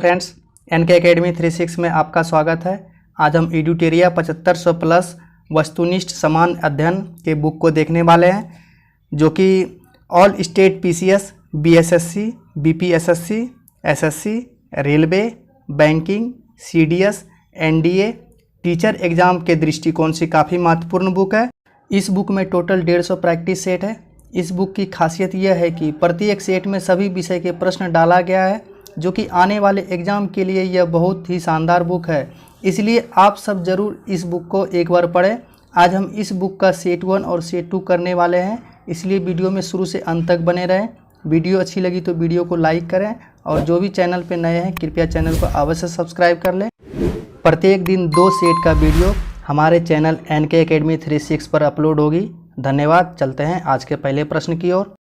Friends, N K academy 36 में आपका स्वागत है। आज हम एडुटेरिया 7500 प्लस वस्तुनिष्ठ समान अध्ययन के बुक को देखने वाले हैं, जो कि all state PCS, BSSC, BPSSC, SSC, railway, banking, CDS, NDA, teacher exam के दृष्टिकोण से काफ़ी महत्वपूर्ण बुक है। इस बुक में टोटल 150 प्रैक्टिस सेट है। इस बुक की खासियत यह है कि प्रत्येक सेट में सभी विषय के प्रश्न डाला गया है, जो कि आने वाले एग्ज़ाम के लिए यह बहुत ही शानदार बुक है। इसलिए आप सब ज़रूर इस बुक को एक बार पढ़ें। आज हम इस बुक का सेट 1 और सेट 2 करने वाले हैं, इसलिए वीडियो में शुरू से अंत तक बने रहें। वीडियो अच्छी लगी तो वीडियो को लाइक करें, और जो भी चैनल पर नए हैं कृपया चैनल को अवश्य सब्सक्राइब कर लें। प्रत्येक दिन 2 सेट का वीडियो हमारे चैनल एनके अकेडमी 36 पर अपलोड होगी। धन्यवाद। चलते हैं आज के पहले प्रश्न की ओर।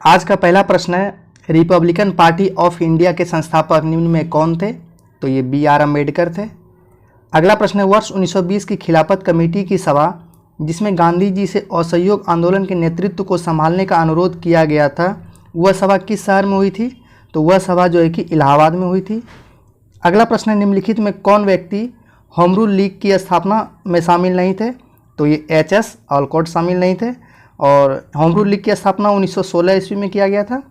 आज का पहला प्रश्न है, रिपब्लिकन पार्टी ऑफ इंडिया के संस्थापक निम्न में कौन थे? तो ये BR अम्बेडकर थे। अगला प्रश्न है, वर्ष 1920 की खिलाफत कमेटी की सभा, जिसमें गांधी जी से असहयोग आंदोलन के नेतृत्व को संभालने का अनुरोध किया गया था, वह सभा किस शहर में हुई थी? तो वह सभा जो है कि इलाहाबाद में हुई थी। अगला प्रश्न है, निम्नलिखित में कौन व्यक्ति होम रूल लीग की स्थापना में शामिल नहीं थे? तो ये HS ऑलकॉट शामिल नहीं थे। और होम रूल लीग की स्थापना 1916 ईस्वी में किया गया था।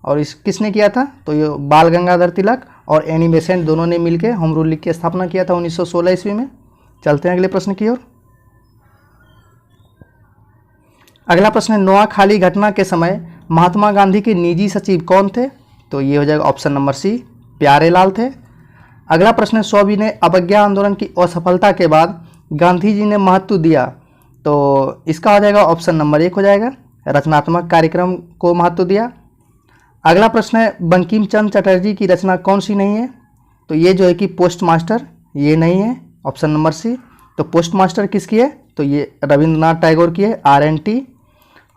और इस किसने किया था? तो ये बाल गंगाधर तिलक और एनी बेसेंट दोनों ने मिलकर होम रूल लीग की स्थापना किया था 1916 ईस्वी में। चलते हैं अगले प्रश्न की ओर। अगला प्रश्न है, नोआखाली घटना के समय महात्मा गांधी के निजी सचिव कौन थे? तो ये हो जाएगा ऑप्शन नंबर C, प्यारेलाल थे। अगला प्रश्न है, सविनय अवज्ञा आंदोलन की असफलता के बाद गांधी जी ने महत्व दिया, तो इसका हो जाएगा ऑप्शन नंबर 1 हो जाएगा, रचनात्मक कार्यक्रम को महत्व दिया। अगला प्रश्न है, बंकिम चंद्र चटर्जी की रचना कौन सी नहीं है? तो ये जो है कि पोस्ट मास्टर, ये नहीं है, ऑप्शन नंबर C। तो पोस्ट मास्टर किसकी है? तो ये रविंद्रनाथ टैगोर की है, RNT।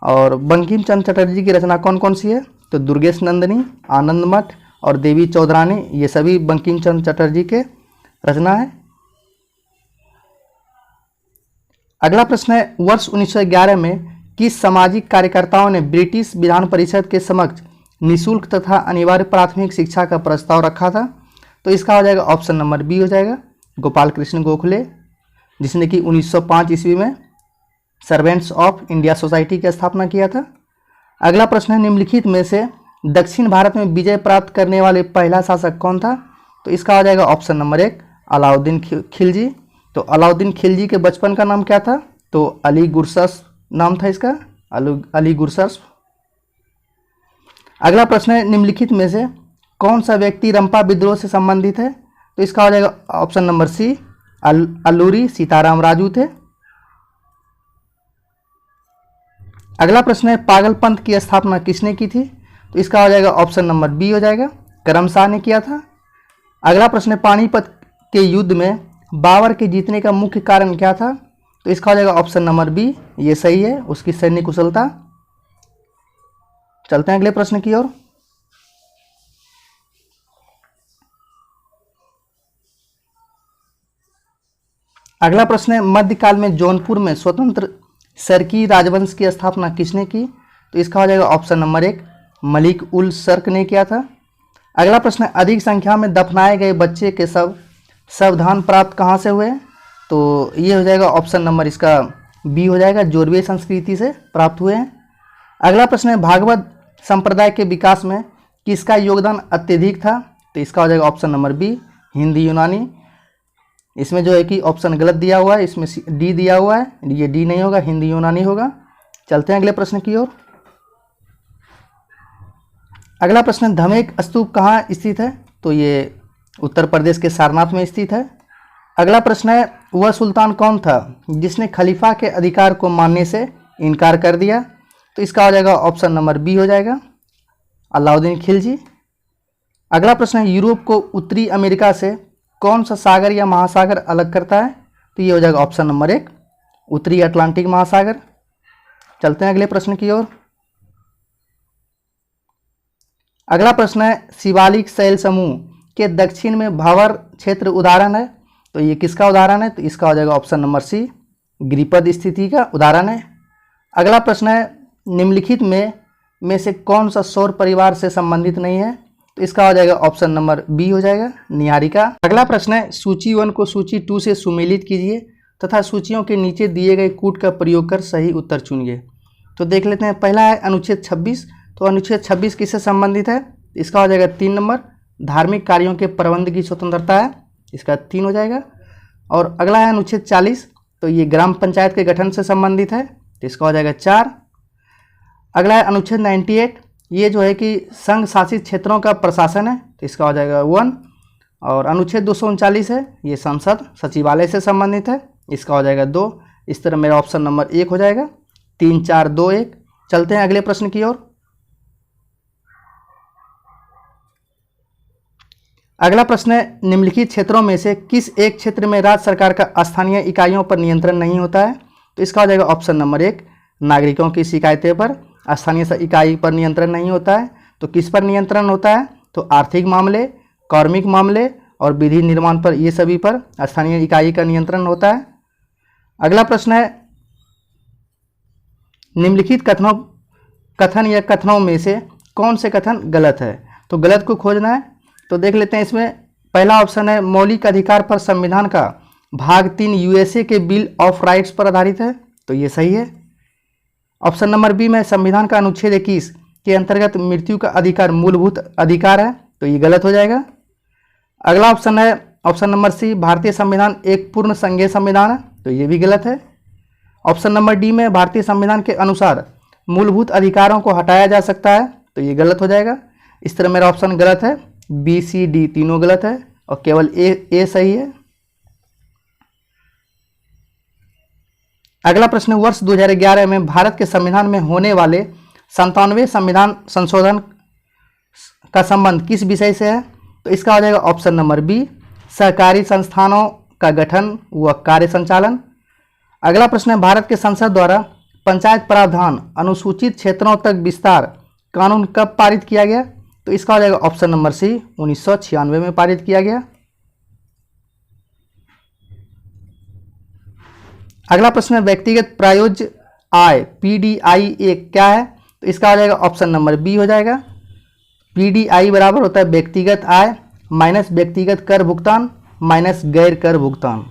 और बंकिम चंद्र चटर्जी की रचना कौन कौन सी है? तो दुर्गेश नंदिनी, आनंद मठ और देवी चौधरानी, ये सभी बंकिम चंद्र चटर्जी के रचना है। अगला प्रश्न है, वर्ष 1911 में किस सामाजिक कार्यकर्ताओं ने ब्रिटिश विधान परिषद के समक्ष निःशुल्क तथा अनिवार्य प्राथमिक शिक्षा का प्रस्ताव रखा था? तो इसका हो जाएगा ऑप्शन नंबर B हो जाएगा, गोपाल कृष्ण गोखले, जिसने कि 1905 ईस्वी में सर्वेंट्स ऑफ इंडिया सोसाइटी की स्थापना किया था। अगला प्रश्न है, निम्नलिखित में से दक्षिण भारत में विजय प्राप्त करने वाले पहला शासक कौन था? तो इसका हो जाएगा ऑप्शन नंबर 1, अलाउद्दीन खिलजी। तो अलाउद्दीन खिलजी के बचपन का नाम क्या था? तो अली गुरशस नाम था इसका, अली गुरशस। अगला प्रश्न है, निम्नलिखित में से कौन सा व्यक्ति रंपा विद्रोह से संबंधित है? तो इसका हो जाएगा option number C, Alluri Sitaram Raju थे। अगला प्रश्न है, पागलपंथ की स्थापना किसने की थी? तो इसका हो जाएगा ऑप्शन नंबर B हो जाएगा, करम शाह ने किया था। अगला प्रश्न है, पानीपत के युद्ध में बाबर के जीतने का मुख्य कारण क्या था? तो इसका हो जाएगा ऑप्शन नंबर B, ये सही है, उसकी सैन्य कुशलता। चलते हैं अगले प्रश्न की ओर। अगला प्रश्न है, मध्यकाल में जौनपुर में स्वतंत्र सरकी राजवंश की स्थापना किसने की? तो इसका हो जाएगा ऑप्शन नंबर 1, मलिक उल शर्क ने किया था। अगला प्रश्न है, अधिक संख्या में दफनाए गए बच्चे के सावधान प्राप्त कहाँ से हुए? तो ये हो जाएगा ऑप्शन नंबर इसका B हो जाएगा, जोरवे संस्कृति से प्राप्त हुए हैं। अगला प्रश्न है, भागवत संप्रदाय के विकास में किसका योगदान अत्यधिक था? तो इसका हो जाएगा ऑप्शन नंबर B, हिंदी यूनानी। इसमें जो है कि ऑप्शन गलत दिया हुआ है, इसमें D दिया हुआ है, ये D नहीं होगा, हिंदी यूनानी होगा। चलते हैं अगले प्रश्न की ओर। अगला प्रश्न, धमेक स्तूप कहाँ स्थित है? तो ये उत्तर प्रदेश के सारनाथ में स्थित है। अगला प्रश्न है, वह सुल्तान कौन था जिसने खलीफा के अधिकार को मानने से इनकार कर दिया? तो इसका हो जाएगा ऑप्शन नंबर B हो जाएगा, अलाउद्दीन खिलजी। अगला प्रश्न है, यूरोप को उत्तरी अमेरिका से कौन सा सागर या महासागर अलग करता है? तो ये हो जाएगा ऑप्शन नंबर 1, उत्तरी अटलांटिक महासागर। चलते हैं अगले प्रश्न की ओर। अगला प्रश्न है, शिवालिक शैल समूह के दक्षिण में भावर क्षेत्र उदाहरण है? तो ये किसका उदाहरण है? तो इसका हो जाएगा ऑप्शन नंबर C, गिरिपद स्थिति का उदाहरण है। अगला प्रश्न है, निम्नलिखित में से कौन सा सौर परिवार से संबंधित नहीं है? तो इसका हो जाएगा ऑप्शन नंबर बी हो जाएगा निहारिका। अगला प्रश्न है सूची 1 को सूची 2 से सुमेलित कीजिए तथा सूचियों के नीचे दिए गए कूट का प्रयोग कर सही उत्तर चुनिए। तो देख लेते हैं, पहला है अनुच्छेद 26। तो अनुच्छेद 26 किससे संबंधित है? इसका हो जाएगा 3 नंबर, धार्मिक कार्यों के प्रबंध की स्वतंत्रता है, इसका 3 हो जाएगा। और अगला है अनुच्छेद 40, तो ये ग्राम पंचायत के गठन से संबंधित है, तो इसका हो जाएगा 4। अगला है अनुच्छेद 98, ये जो है कि संघ शासित क्षेत्रों का प्रशासन है, तो इसका हो जाएगा 1। और अनुच्छेद 239 है, ये संसद सचिवालय से संबंधित है, इसका हो जाएगा 2। इस तरह मेरा ऑप्शन नंबर 1 हो जाएगा। 3 4 2 1। चलते हैं अगले प्रश्न की ओर। अगला प्रश्न है निम्नलिखित क्षेत्रों में से किस एक क्षेत्र में राज्य सरकार का स्थानीय इकाइयों पर नियंत्रण नहीं होता है? तो इसका हो जाएगा ऑप्शन नंबर 1, नागरिकों की शिकायतें पर स्थानीय इकाई पर नियंत्रण नहीं होता है। तो किस पर नियंत्रण होता है? तो आर्थिक मामले, कार्मिक मामले और विधि निर्माण पर, ये सभी पर स्थानीय इकाई का नियंत्रण होता है। अगला प्रश्न है निम्नलिखित कथन या कथनों में से कौन से कथन गलत है? तो गलत को खोजना है। तो देख लेते हैं, इसमें पहला ऑप्शन है मौलिक अधिकार पर संविधान का भाग 3 यूएसए के बिल ऑफ राइट्स पर आधारित है, तो ये सही है। ऑप्शन नंबर बी में संविधान का अनुच्छेद 21 के अंतर्गत मृत्यु का अधिकार मूलभूत अधिकार है, तो ये गलत हो जाएगा। अगला ऑप्शन है ऑप्शन नंबर सी, भारतीय संविधान एक पूर्ण संघीय संविधान है, तो ये भी गलत है। ऑप्शन नंबर डी में भारतीय संविधान के अनुसार मूलभूत अधिकारों को हटाया जा सकता है, तो ये गलत हो जाएगा। इस तरह मेरा ऑप्शन गलत है, बी सी डी तीनों गलत है और केवल ए सही है। अगला प्रश्न, वर्ष 2011 में भारत के संविधान में होने वाले 97वें संविधान संशोधन का संबंध किस विषय से है? तो इसका हो जाएगा ऑप्शन नंबर बी, सहकारी संस्थानों का गठन व कार्य संचालन। अगला प्रश्न है भारत के संसद द्वारा पंचायत प्रावधान अनुसूचित क्षेत्रों तक विस्तार कानून कब पारित किया गया? तो इसका हो जाएगा ऑप्शन नंबर सी, 1996 में पारित किया गया। अगला प्रश्न है व्यक्तिगत प्रायोज्य आय PDIA क्या है? तो इसका हो जाएगा ऑप्शन नंबर बी हो जाएगा। PDI बराबर होता है व्यक्तिगत आय माइनस व्यक्तिगत कर भुगतान माइनस गैर कर भुगतान।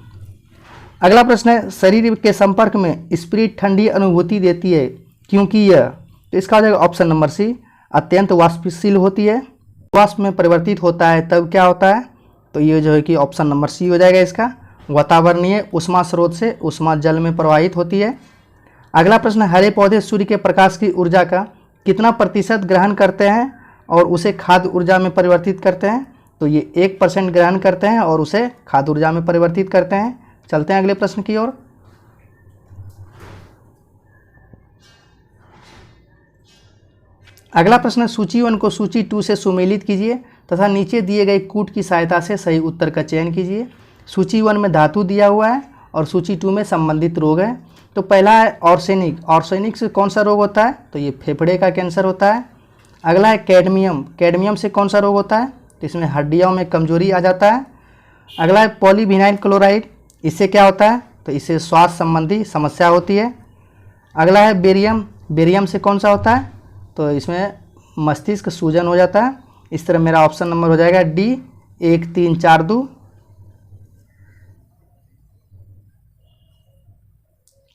अगला प्रश्न है शरीर के संपर्क में स्प्रिट ठंडी अनुभूति देती है क्योंकि यह, तो इसका हो जाएगा ऑप्शन नंबर सी, अत्यंत वाष्पशील होती है, वाष्प में परिवर्तित होता है तब क्या होता है? तो ये जो है कि ऑप्शन नंबर सी हो जाएगा इसका, वातावरणीय उष्मा स्रोत से उष्मा जल में प्रवाहित होती है। अगला प्रश्न, हरे पौधे सूर्य के प्रकाश की ऊर्जा का कितना प्रतिशत ग्रहण करते हैं और उसे खाद्य ऊर्जा में परिवर्तित करते हैं? तो ये 1% ग्रहण करते हैं और उसे खाद्य ऊर्जा में परिवर्तित करते हैं। चलते हैं अगले प्रश्न की ओर। अगला प्रश्न, सूची 1 को सूची 2 से सुमेलित कीजिए तथा नीचे दिए गए कूट की सहायता से सही उत्तर का चयन कीजिए। सूची 1 में धातु दिया हुआ है और सूची 2 में संबंधित रोग है। तो पहला है ऑर्सेनिक, ऑर्सेनिक से कौन सा रोग होता है? तो ये फेफड़े का कैंसर होता है। अगला है कैडमियम, कैडमियम से कौन सा रोग होता है? तो इसमें हड्डियों में कमजोरी आ जाता है। अगला है पॉलीविनाइल क्लोराइड, इससे क्या होता है? तो इससे स्वास्थ्य संबंधी समस्या होती है। अगला है बेरियम, बेरियम से कौन सा होता है? तो इसमें मस्तिष्क सूजन हो जाता है। इस तरह मेरा ऑप्शन नंबर हो जाएगा डी, 1 3 4 2।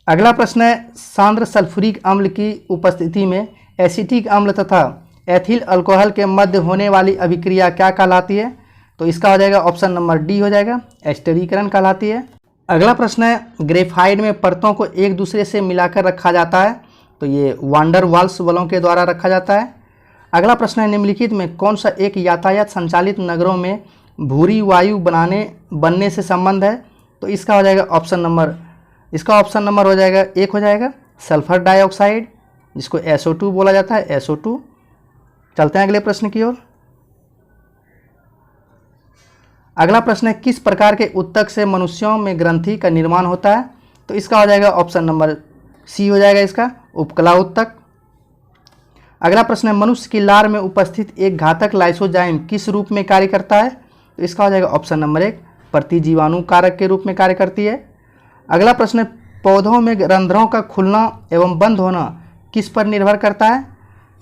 अगला प्रश्न है सांद्र सल्फ्यूरिक अम्ल की उपस्थिति में एसिटिक अम्ल तथा एथिल अल्कोहल के मध्य होने वाली अभिक्रिया क्या कहलाती है? तो इसका हो जाएगा ऑप्शन नंबर डी हो जाएगा, एस्टरीकरण कहलाती है। अगला प्रश्न है ग्रेफाइट में परतों को एक दूसरे से मिलाकर रखा जाता है, तो ये वांडर वाल्स बलों के द्वारा रखा जाता है। अगला प्रश्न है निम्नलिखित में कौन सा एक यातायात संचालित नगरों में भूरी वायु बनने से संबंध है? तो इसका हो जाएगा ऑप्शन नंबर हो जाएगा 1 हो जाएगा, सल्फर डाइऑक्साइड, जिसको SO2 बोला जाता है, SO2। चलते हैं अगले प्रश्न की ओर। अगला प्रश्न है किस प्रकार के उत्तक से मनुष्यों में ग्रंथि का निर्माण होता है? तो इसका हो जाएगा ऑप्शन नंबर सी हो जाएगा इसका, उपकला उत्तक। अगला प्रश्न है मनुष्य की लार में उपस्थित एक घातक लाइसोजाइम किस रूप में कार्य करता है? तो इसका हो जाएगा ऑप्शन नंबर 1, प्रतिजीवाणु कारक के रूप में कार्य करती है। अगला प्रश्न है पौधों में रंध्रों का खुलना एवं बंद होना किस पर निर्भर करता है?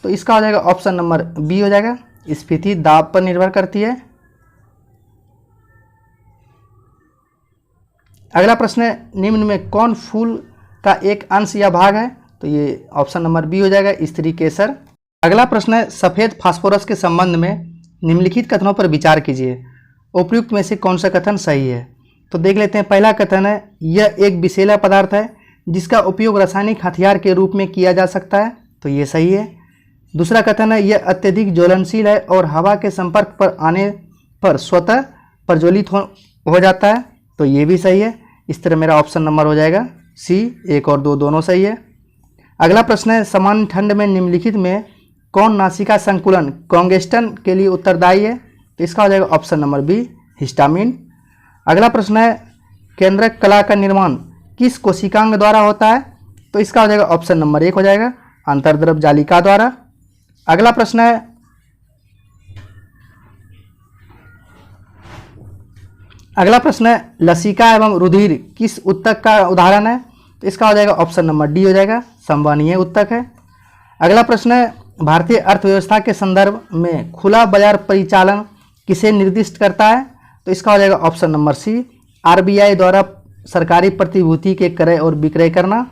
तो इसका हो जाएगा ऑप्शन नंबर बी हो जाएगा, स्फीति दाब पर निर्भर करती है। अगला प्रश्न है, निम्न में कौन फूल का एक अंश या भाग है? तो ये ऑप्शन नंबर बी हो जाएगा, स्त्री केसर। अगला प्रश्न है, सफ़ेद फास्फोरस के संबंध में निम्नलिखित कथनों पर विचार कीजिए, उपयुक्त में से कौन सा कथन सही है? तो देख लेते हैं। पहला कथन है, यह एक विषैला पदार्थ है जिसका उपयोग रासायनिक हथियार के रूप में किया जा सकता है। तो ये सही है। दूसरा कथन है, यह अत्यधिक ज्वलनशील है और हवा के संपर्क पर आने पर स्वतः प्रज्वलित हो जाता है। तो ये भी सही है। इस तरह मेरा ऑप्शन नंबर हो जाएगा सी। 1 और 2 दोनों सही है। अगला प्रश्न है, सामान्य ठंड में निम्नलिखित में कौन नासिका संकुलन कॉन्गेस्टन के लिए उत्तरदायी है? तो इसका हो जाएगा ऑप्शन नंबर बी, हिस्टामिन। अगला प्रश्न है, केंद्रक कला का निर्माण किस कोशिकांग द्वारा होता है? तो इसका हो जाएगा ऑप्शन नंबर 1 हो जाएगा, अंतर्द्रव जालिका द्वारा। अगला प्रश्न है, लसिका एवं रुधिर किस उत्तक का उदाहरण है? तो इसका हो जाएगा ऑप्शन नंबर डी हो जाएगा, संवहनीय उत्तक है। अगला प्रश्न है, भारतीय अर्थव्यवस्था के संदर्भ में खुला बाजार परिचालन किसे निर्दिष्ट करता है? तो इसका हो जाएगा ऑप्शन नंबर सी, आरबीआई द्वारा सरकारी प्रतिभूति के क्रय और विक्रय करना।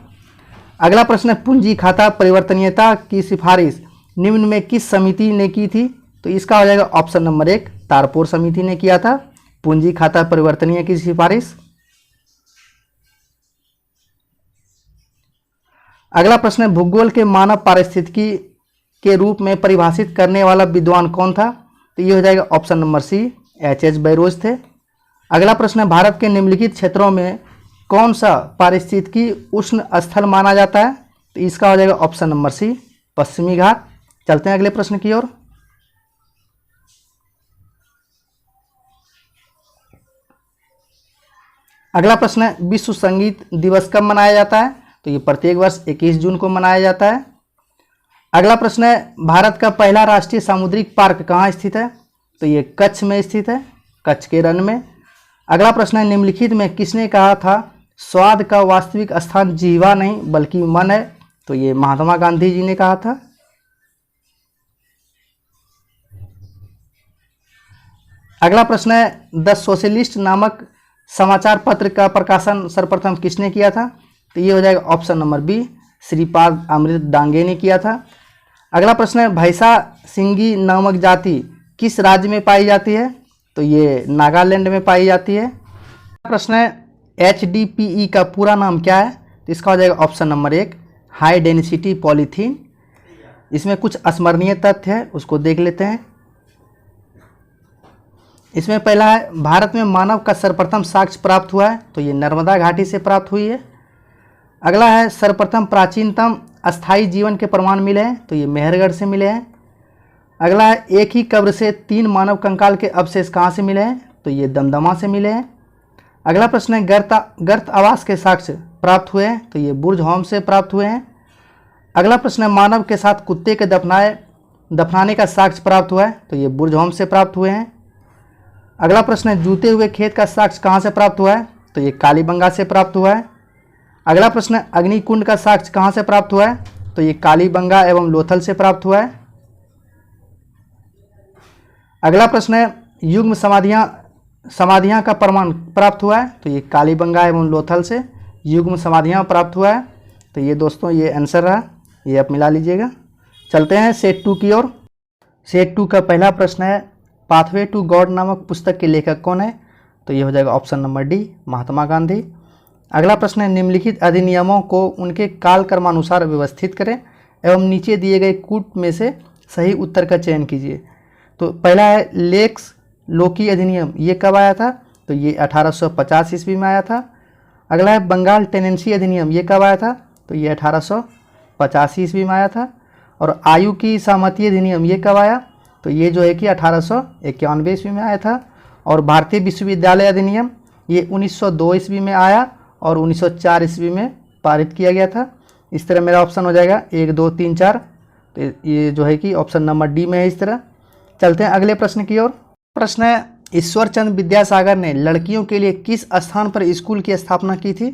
अगला प्रश्न है, पूंजी खाता परिवर्तनीयता की सिफारिश निम्न में किस समिति ने की थी? तो इसका हो जाएगा ऑप्शन नंबर 1, तारपोर समिति ने किया था पूंजी खाता परिवर्तनीय की सिफारिश। अगला प्रश्न है, भूगोल के मानव पारिस्थितिकी के रूप में परिभाषित करने वाला विद्वान कौन था? तो ये हो जाएगा option number C, H Barrows थे। अगला प्रश्न है, भारत के निम्नलिखित क्षेत्रों में कौन सा पारिस्थितिकी उष्ण स्थल माना जाता है? तो इसका हो जाएगा ऑप्शन नंबर सी, पश्चिमी घाट। चलते हैं अगले प्रश्न की ओर। अगला प्रश्न है, विश्व संगीत दिवस कब मनाया जाता है? तो ये प्रत्येक वर्ष 21 जून को मनाया जाता है। अगला प्रश्न है, भारत का पहला राष्ट्रीय सामुद्रिक पार्क कहाँ स्थित है? तो ये कच्छ में स्थित है, कच्छ के रण में। अगला प्रश्न है, निम्नलिखित में किसने कहा था स्वाद का वास्तविक स्थान जीवा नहीं बल्कि मन है? तो ये महात्मा गांधी जी ने कहा था। अगला प्रश्न है, द सोशलिस्ट नामक समाचार पत्र का प्रकाशन सर्वप्रथम किसने किया था? तो ये हो जाएगा option number B, Shripad Amrit Dange ने किया था। अगला प्रश्न है, भैंसा सिंगी नामक जाति किस राज्य में पाई जाती है? तो ये नागालैंड में पाई जाती है। प्रश्न है, HDPE का पूरा नाम क्या है? तो इसका हो जाएगा option number 1, high density polythene. इसमें कुछ स्मरणीय तथ्य है, उसको देख लेते हैं। इसमें पहला है, भारत में मानव का सर्वप्रथम साक्ष्य प्राप्त हुआ है। तो ये नर्मदा घाटी से प्राप्त हुई है। अगला है, सर्वप्रथम प्राचीनतम अस्थायी जीवन के प्रमाण मिले हैं। तो ये मेहरगढ़ से मिले हैं। अगला है, एक ही कब्र से 3 मानव कंकाल के अवशेष कहाँ से मिले हैं? तो ये दमदमा से मिले हैं। अगला प्रश्न है, गर्त आवास के साक्ष्य प्राप्त हुए हैं। तो ये बुर्ज होम से प्राप्त हुए हैं। अगला प्रश्न है, मानव के साथ कुत्ते के दफनाने का साक्ष्य प्राप्त हुआ है। तो ये बुर्ज होम से प्राप्त हुए हैं। अगला प्रश्न है, जूते हुए खेत का साक्ष्य कहाँ से प्राप्त हुआ है? तो ये कालीबंगा से प्राप्त हुआ है। अगला प्रश्न है, अग्निकुंड का साक्ष्य कहाँ से प्राप्त हुआ है? तो ये कालीबंगा एवं लोथल से प्राप्त हुआ है। अगला प्रश्न है, युग्म समाधियाँ का प्रमाण प्राप्त हुआ है। तो ये कालीबंगा एवं लोथल से युग्म समाधियाँ प्राप्त हुआ है। तो ये दोस्तों ये आंसर रहा, ये आप मिला लीजिएगा। चलते हैं सेट 2 की ओर। सेट 2 का पहला प्रश्न है, पाथवे टू गॉड नामक पुस्तक के लेखक कौन है? तो ये हो जाएगा option number D, Mahatma Gandhi. अगला प्रश्न है, निम्नलिखित अधिनियमों को उनके काल क्रमानुसार व्यवस्थित करें एवं नीचे दिए गए कूट में से सही उत्तर का चयन कीजिए। तो पहला है, लेक्स लोकी अधिनियम, ये कब आया था? तो ये 1850 ईस्वी में आया था। अगला है, बंगाल टेनेंसी अधिनियम, ये कब आया था? तो ये 1885 ईस्वी में आया था। और आयु की सहमति अधिनियम, ये कब आया? तो ये जो है कि 1891 ईस्वी में आया था। और भारतीय विश्वविद्यालय अधिनियम, ये 1902 ईस्वी में आया और 1904 ईस्वी में पारित किया गया था। इस तरह मेरा ऑप्शन हो जाएगा 1, 2, 3, 4। तो ये जो है कि ऑप्शन नंबर डी में है। इस तरह चलते हैं अगले प्रश्न की ओर। प्रश्न है, ईश्वरचंद विद्यासागर ने लड़कियों के लिए किस स्थान पर स्कूल की स्थापना की थी?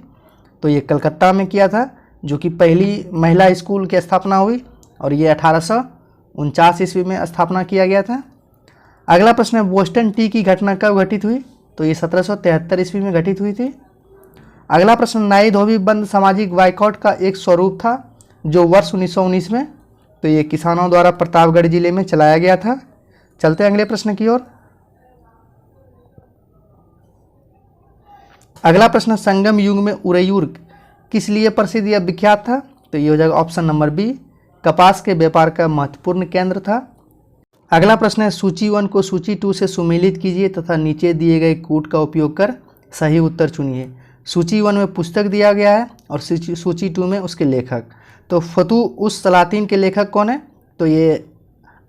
तो ये कलकत्ता में किया था, जो कि पहली महिला स्कूल की स्थापना हुई। और ये 1949 ईस्वी में स्थापना किया गया था। अगला प्रश्न है बोस्टन टी की घटना कब घटित हुई? तो ये 1773 ईस्वी में घटित हुई थी। अगला प्रश्न नाई धोबी बंद सामाजिक बाइकआउट का एक स्वरूप था जो वर्ष 1919 में, तो ये किसानों द्वारा प्रतापगढ़ जिले में चलाया गया था। चलते हैं अगले प्रश्न की ओर। अगला प्रश्न संगम युग में उरेयूर किस लिए प्रसिद्ध या विख्यात था? तो ये हो जाएगा ऑप्शन नंबर बी, कपास के व्यापार का महत्वपूर्ण केंद्र था। अगला प्रश्न है सूची 1 को सूची 2 से सुमेलित कीजिए तथा नीचे दिए गए कूट का उपयोग कर सही उत्तर चुनिए। सूची 1 में पुस्तक दिया गया है और सूची 2 में उसके लेखक। तो फतू उस सलातीन के लेखक कौन है? तो ये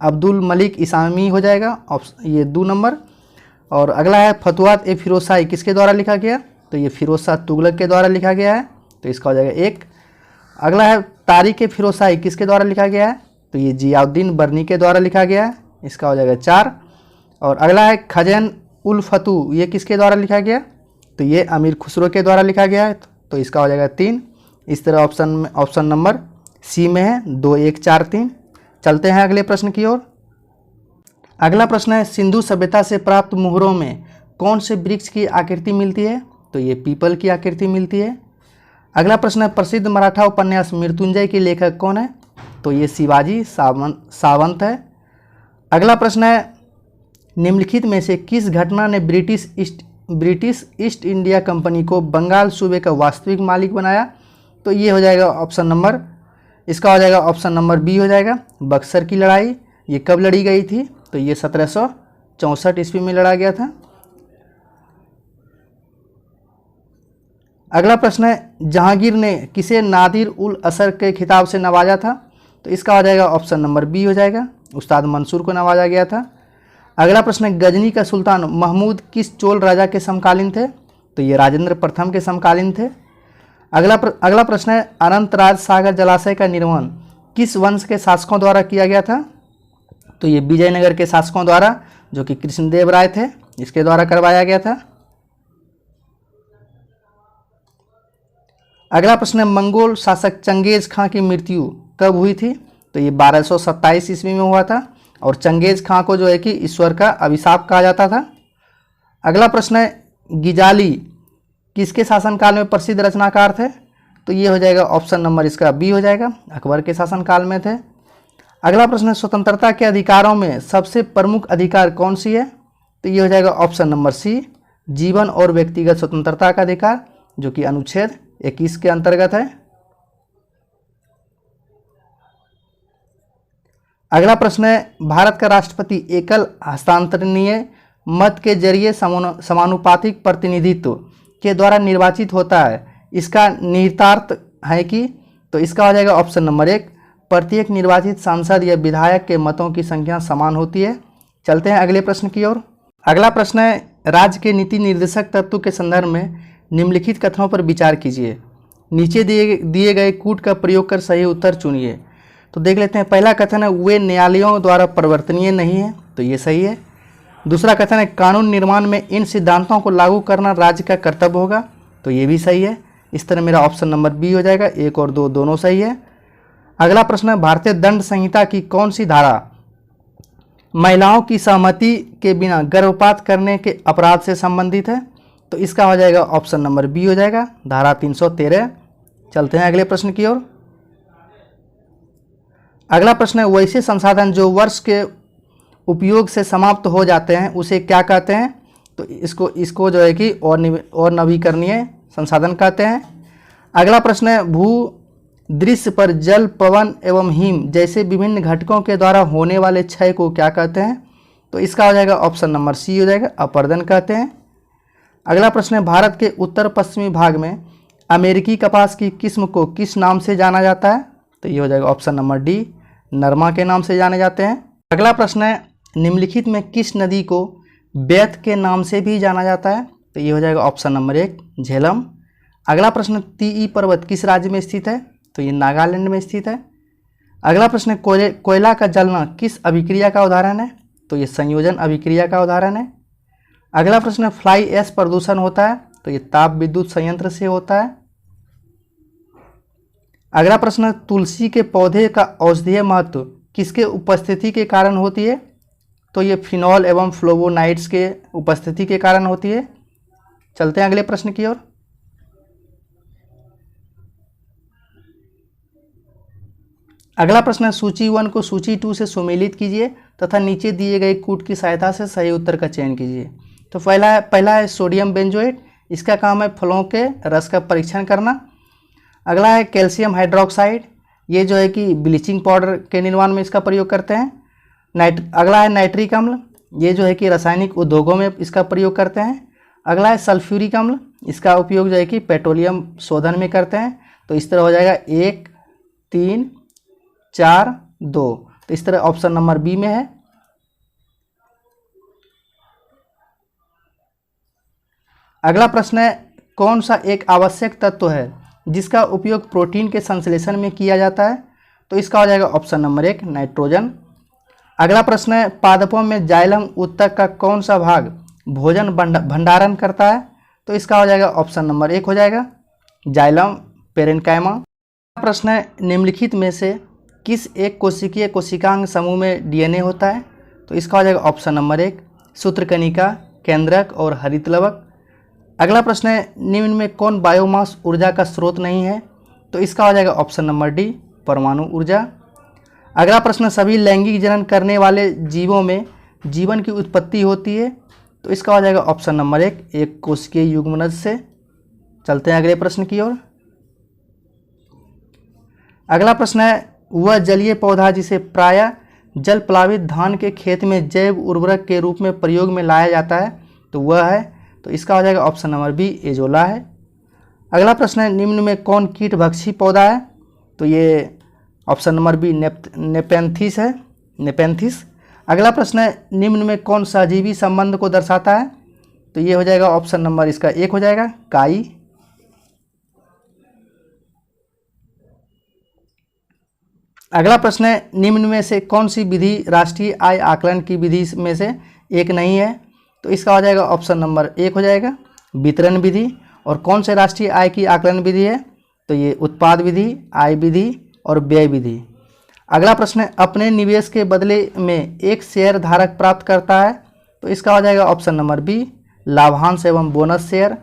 अब्दुल मलिक इसामी हो जाएगा, ये 2 नंबर। और अगला है फतुआत ए फिरोजशाही किसके द्वारा लिखा गया? तो ये फिरोज शाह तुगलक के द्वारा लिखा गया है, तो इसका हो जाएगा 1। अगला है तारीख ए फिरोजशाही किसके द्वारा लिखा गया है? तो ये जियाउद्दीन बर्नी के द्वारा लिखा गया है, इसका हो जाएगा 4। और अगला है खजन उल फतू, ये किसके द्वारा लिखा गया? तो ये अमीर खुसरो के द्वारा लिखा गया है, तो इसका हो जाएगा 3। इस तरह ऑप्शन नंबर सी में है 2, 1, 4, 3। चलते हैं अगले प्रश्न की ओर। अगला प्रश्न है सिंधु सभ्यता से प्राप्त मुहरों में कौन से वृक्ष की आकृति मिलती है? तो ये पीपल की आकृति मिलती है। अगला प्रश्न है प्रसिद्ध मराठा उपन्यास मृत्युंजय के लेखक कौन है? तो ये शिवाजी सावंत है। अगला प्रश्न है निम्नलिखित में से किस घटना ने ब्रिटिश ईस्ट इंडिया कंपनी को बंगाल सूबे का वास्तविक मालिक बनाया? तो ये हो जाएगा इसका हो जाएगा ऑप्शन नंबर बी हो जाएगा, बक्सर की लड़ाई। ये कब लड़ी गई थी? तो ये 1764 ईस्वी में लड़ा गया था। अगला प्रश्न है जहांगीर ने किसे नादिर उल असर के खिताब से नवाजा था? तो इसका हो जाएगा ऑप्शन नंबर बी हो जाएगा, उस्ताद मंसूर को नवाजा गया था। अगला प्रश्न है गजनी का सुल्तान महमूद किस चोल राजा के समकालीन थे? तो ये राजेंद्र प्रथम के समकालीन थे। अगला प्रश्न है अनंतराज सागर जलाशय का निर्माण किस वंश के शासकों द्वारा किया गया था? तो ये विजयनगर के शासकों द्वारा, जो कि कृष्णदेव राय थे, इसके द्वारा करवाया गया था। अगला प्रश्न है मंगोल शासक चंगेज खां की मृत्यु कब हुई थी? तो ये 1227 ईस्वी में हुआ था और चंगेज खां को जो है कि ईश्वर का अभिशाप कहा जाता था। अगला प्रश्न है गिजाली किसके शासनकाल में प्रसिद्ध रचनाकार थे? तो ये हो जाएगा ऑप्शन नंबर इसका बी हो जाएगा, अकबर के शासनकाल में थे। अगला प्रश्न है स्वतंत्रता के अधिकारों में सबसे प्रमुख अधिकार कौन सी है? तो ये हो जाएगा ऑप्शन नंबर सी, जीवन और व्यक्तिगत स्वतंत्रता का अधिकार, जो कि अनुच्छेद 21 के अंतर्गत है। अगला प्रश्न है भारत का राष्ट्रपति एकल हस्तांतरणीय मत के जरिए समानुपातिक प्रतिनिधित्व के द्वारा निर्वाचित होता है, इसका निहितार्थ है कि? तो इसका हो जाएगा ऑप्शन नंबर 1, प्रत्येक निर्वाचित सांसद या विधायक के मतों की संख्या समान होती है। चलते हैं अगले प्रश्न की ओर। अगला प्रश्न है राज्य के नीति निर्देशक तत्व के संदर्भ में निम्नलिखित कथनों पर विचार कीजिए। नीचे दिए गए कूट का प्रयोग कर सही उत्तर चुनिए। तो देख लेते हैं। पहला कथन है वे न्यायालयों द्वारा परिवर्तनीय नहीं है, तो ये सही है। दूसरा कथन है कानून निर्माण में इन सिद्धांतों को लागू करना राज्य का कर्तव्य होगा, तो ये भी सही है। इस तरह मेरा ऑप्शन नंबर बी हो जाएगा, 1 और 2 दोनों सही है। अगला प्रश्न है भारतीय दंड संहिता की कौन सी धारा महिलाओं की सहमति के बिना गर्भपात करने के अपराध से संबंधित है? तो इसका हो जाएगा ऑप्शन नंबर बी हो जाएगा, धारा 313। चलते हैं अगले प्रश्न की ओर। अगला प्रश्न है वैसे संसाधन जो वर्ष के उपयोग से समाप्त हो जाते हैं उसे क्या कहते हैं? तो इसको जो है कि और नवीकरणीय संसाधन कहते हैं। अगला प्रश्न है भू दृश्य पर जल, पवन एवं हिम जैसे विभिन्न घटकों के द्वारा होने वाले क्षय को क्या कहते हैं? तो इसका हो जाएगा ऑप्शन नंबर सी हो जाएगा, अपरदन कहते हैं। अगला प्रश्न है भारत के उत्तर पश्चिमी भाग में अमेरिकी कपास की किस्म को किस नाम से जाना जाता है? तो ये हो जाएगा ऑप्शन नंबर डी, नरमा के नाम से जाने जाते हैं। अगला प्रश्न है निम्नलिखित में किस नदी को बैत के नाम से भी जाना जाता है? तो ये हो जाएगा ऑप्शन नंबर 1, झेलम। अगला प्रश्न तीई पर्वत किस राज्य में स्थित है? तो ये नागालैंड में स्थित है। अगला प्रश्न कोयला का जलना किस अभिक्रिया का उदाहरण है? तो ये संयोजन अभिक्रिया का उदाहरण है। अगला प्रश्न फ्लाई ऐश प्रदूषण होता है? तो ये ताप विद्युत संयंत्र से होता है। अगला प्रश्न तुलसी के पौधे का औषधीय महत्व किसके उपस्थिति के कारण होती है? तो ये फिनॉल एवं फ्लोवोनाइड्स के उपस्थिति के कारण होती है। चलते हैं अगले प्रश्न की ओर। अगला प्रश्न है, सूची 1 को सूची 2 से सुमेलित कीजिए तथा नीचे दिए गए कूट की सहायता से सही उत्तर का चयन कीजिए। तो पहला है सोडियम बेंजोएट, इसका काम है फलों के रस का परीक्षण करना। अगला है कैल्शियम हाइड्रोक्साइड, ये जो है कि ब्लीचिंग पाउडर के निर्माण में इसका प्रयोग करते हैं। अगला है नाइट्रिक अम्ल, ये जो है कि रासायनिक उद्योगों में इसका प्रयोग करते हैं। अगला है सल्फ्यूरिक अम्ल, इसका उपयोग जो है कि पेट्रोलियम शोधन में करते हैं। तो इस तरह हो जाएगा 1, 3, 4, 2। तो इस तरह ऑप्शन नंबर बी में है। अगला प्रश्न है, कौन सा एक आवश्यक तत्व है जिसका उपयोग प्रोटीन के संश्लेषण में किया जाता है? तो इसका हो जाएगा ऑप्शन नंबर 1 नाइट्रोजन। अगला प्रश्न है, पादपों में जाइलम ऊतक का कौन सा भाग भोजन भंडारण करता है? तो इसका हो जाएगा ऑप्शन नंबर 1 हो जाएगा जाइलम पेरेन्काइमा। प्रश्न है, निम्नलिखित में से किस एक कोशिकीय कोशिकांग समूह में डीएनए होता है? तो इसका हो जाएगा ऑप्शन नंबर 1 सूत्रकणिका, केंद्रक और हरितलवक। अगला प्रश्न है, निम्न में कौन बायोमास ऊर्जा का स्रोत नहीं है? तो इसका हो जाएगा ऑप्शन नंबर डी परमाणु ऊर्जा। अगला प्रश्न, सभी लैंगिक जनन करने वाले जीवों में जीवन की उत्पत्ति होती है? तो इसका हो जाएगा ऑप्शन नंबर 1 एक कोशिकीय युग्मनज से। चलते हैं अगले प्रश्न की ओर। अगला प्रश्न है, वह जलीय पौधा जिसे प्रायः जल प्लावित धान के खेत में जैव उर्वरक के रूप में प्रयोग में लाया जाता है, तो वह है, तो इसका हो जाएगा ऑप्शन नंबर बी एजोला है। अगला प्रश्न है, निम्न में कौन कीटभक्षी पौधा है? तो ये ऑप्शन नंबर बी नेपेंथिस है, नेपेंथिस। अगला प्रश्न है, निम्न में कौन सहजीवी संबंध को दर्शाता है? तो ये हो जाएगा ऑप्शन नंबर इसका 1 हो जाएगा काई। अगला प्रश्न है, निम्न में से कौन सी विधि राष्ट्रीय आय आकलन की विधि में से एक नहीं है? तो इसका हो जाएगा ऑप्शन नंबर 1 हो जाएगा वितरण विधि। और कौन से राष्ट्रीय आय की आकलन विधि है? तो ये उत्पाद विधि, आय विधि और व्यय विधि। अगला प्रश्न है, अपने निवेश के बदले में एक शेयर धारक प्राप्त करता है? तो इसका हो जाएगा ऑप्शन नंबर बी लाभांश एवं बोनस शेयर।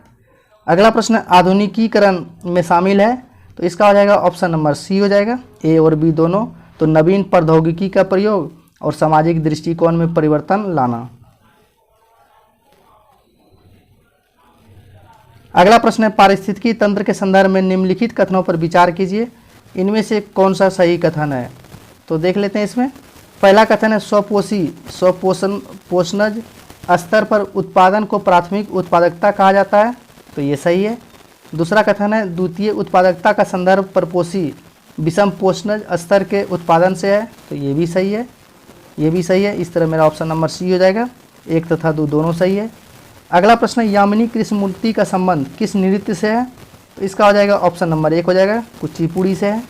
अगला प्रश्न, आधुनिकीकरण में शामिल है? तो इसका हो जाएगा ऑप्शन नंबर सी हो जाएगा ए और बी दोनों। तो नवीन प्रौद्योगिकी का प्रयोग और सामाजिक दृष्टिकोण में परिवर्तन लाना। अगला प्रश्न है, पारिस्थितिकी तंत्र के संदर्भ में निम्नलिखित कथनों पर विचार कीजिए, इनमें से कौन सा सही कथन है? तो देख लेते हैं इसमें। पहला कथन है, स्वपोषणज स्तर पर उत्पादन को प्राथमिक उत्पादकता कहा जाता है, तो ये सही है। दूसरा कथन है, द्वितीय उत्पादकता का संदर्भ परपोषी विषम पोषणज स्तर के उत्पादन से है, तो ये भी सही है, ये भी सही है। इस तरह मेरा ऑप्शन नंबर सी हो जाएगा, 1 तथा 2 दोनों सही है। अगला प्रश्न, यामिनी कृष्णमूर्ति का संबंध किस नृत्य से है? तो इसका हो जाएगा ऑप्शन नंबर 1 हो जाएगा कुचिपुड़ी से है।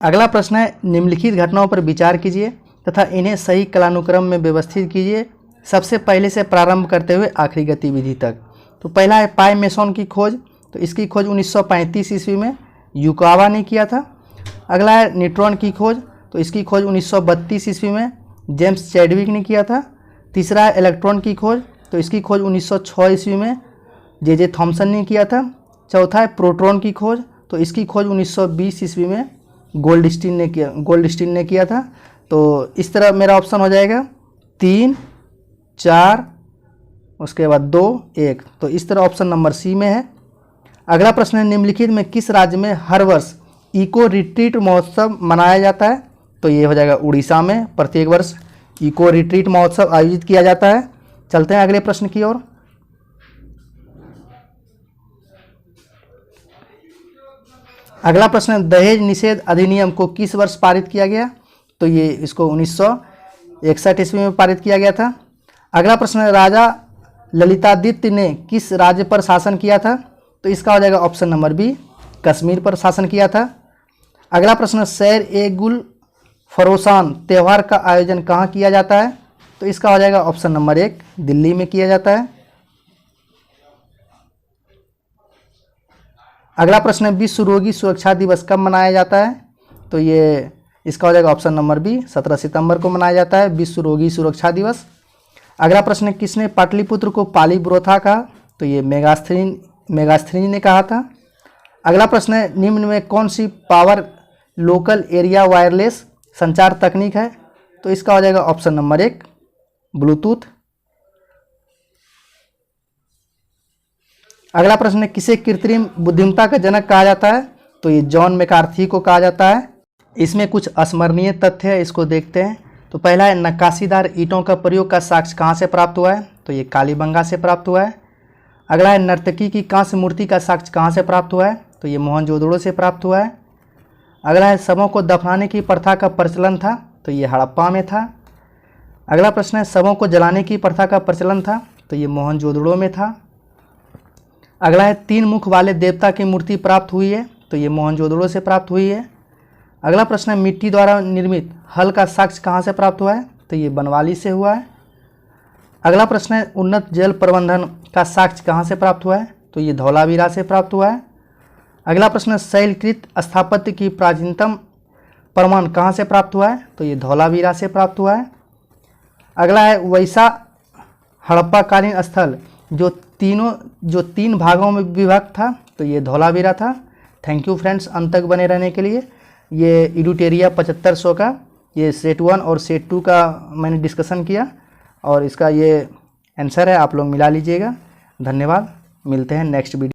अगला प्रश्न है, निम्नलिखित घटनाओं पर विचार कीजिए तथा इन्हें सही कालानुक्रम में व्यवस्थित कीजिए, सबसे पहले से प्रारंभ करते हुए आखिरी गतिविधि तक। तो पहला है पाई मेसोन की खोज, तो इसकी खोज 1935 ईस्वी में युकावा ने किया था। अगला है न्यूट्रॉन की खोज, तो इसकी खोज 1932 ईस्वी में जेम्स चैडविक ने किया था। तीसरा है इलेक्ट्रॉन की खोज, तो इसकी खोज 1906 ईस्वी में जे थॉमसन ने किया था। चौथा है प्रोटॉन की खोज, तो इसकी खोज 1920 ईस्वी में गोल्डस्टीन ने किया था। तो इस तरह मेरा ऑप्शन हो जाएगा 3, 4, उसके बाद 2, 1। तो इस तरह ऑप्शन नंबर सी में है। अगला प्रश्न है, निम्नलिखित में किस राज्य में हर वर्ष इको रिट्रीट महोत्सव मनाया जाता है? तो ये हो जाएगा उड़ीसा में प्रत्येक वर्ष इको रिट्रीट महोत्सव आयोजित किया जाता है। चलते हैं अगले प्रश्न की ओर। अगला प्रश्न है, दहेज निषेध अधिनियम को किस वर्ष पारित किया गया? तो ये इसको 1961 ईस्वी में पारित किया गया था। अगला प्रश्न है, राजा ललितादित्य ने किस राज्य पर शासन किया था? तो इसका हो जाएगा ऑप्शन नंबर बी कश्मीर पर शासन किया था। अगला प्रश्न, सैर ए गुल फरोसान त्यौहार का आयोजन कहाँ किया जाता है? तो इसका हो जाएगा ऑप्शन नंबर 1 दिल्ली में किया जाता है। अगला प्रश्न है, विश्व रोगी सुरक्षा दिवस कब मनाया जाता है? तो ये इसका हो जाएगा ऑप्शन नंबर बी, 17 सितंबर को मनाया जाता है विश्व रोगी सुरक्षा दिवस। अगला प्रश्न है, किसने पाटलिपुत्र को पालीपुरोथा कहा? तो ये मेगास्थनीज ने कहा था। अगला प्रश्न है, निम्न में कौन सी पावर लोकल एरिया वायरलेस संचार तकनीक है? तो इसका हो जाएगा ऑप्शन नंबर 1, ब्लूटूथ। अगला प्रश्न है, किसे कृत्रिम बुद्धिमत्ता का जनक कहा जाता है? तो ये जॉन मैकार्थी को कहा जाता है। इसमें कुछ अस्मरणीय तथ्य है, इसको देखते हैं। तो पहला है, नक्काशीदार ईंटों का प्रयोग का साक्ष्य कहाँ से प्राप्त हुआ है? तो ये कालीबंगा से प्राप्त हुआ है। अगला है, नर्तकी की कांस्य मूर्ति का साक्ष्य कहाँ से प्राप्त हुआ है? तो ये मोहनजोदड़ो से प्राप्त हुआ है। अगला है, शवों को दफनाने की प्रथा का प्रचलन था? तो ये हड़प्पा में था। अगला प्रश्न है, शवों को जलाने की प्रथा का प्रचलन था? तो ये मोहनजोदड़ो में था। अगला है, 3 मुख वाले देवता की मूर्ति प्राप्त हुई है? तो ये मोहनजोदड़ो से प्राप्त हुई है। अगला प्रश्न है, मिट्टी द्वारा निर्मित हल का साक्ष्य कहाँ से प्राप्त हुआ है? तो ये बनवाली से हुआ है। अगला प्रश्न है, उन्नत जल प्रबंधन का साक्ष्य कहाँ से प्राप्त हुआ है? तो ये धौलावीरा से प्राप्त हुआ है। अगला प्रश्न है, शैलकृत स्थापत्य की प्राचीनतम प्रमाण कहाँ से प्राप्त हुआ है? तो ये धौलावीरा से प्राप्त हुआ है। अगला है, वैसा हड़प्पाकालीन स्थल जो 3 भागों में विभक्त था? तो ये धौलावीरा था। थैंक यू फ्रेंड्स, अंत तक बने रहने के लिए। ये इडुटेरिया 7500 का ये सेट 1 और सेट 2 का मैंने डिस्कशन किया और इसका ये आंसर है, आप लोग मिला लीजिएगा। धन्यवाद, मिलते हैं नेक्स्ट वीडियो।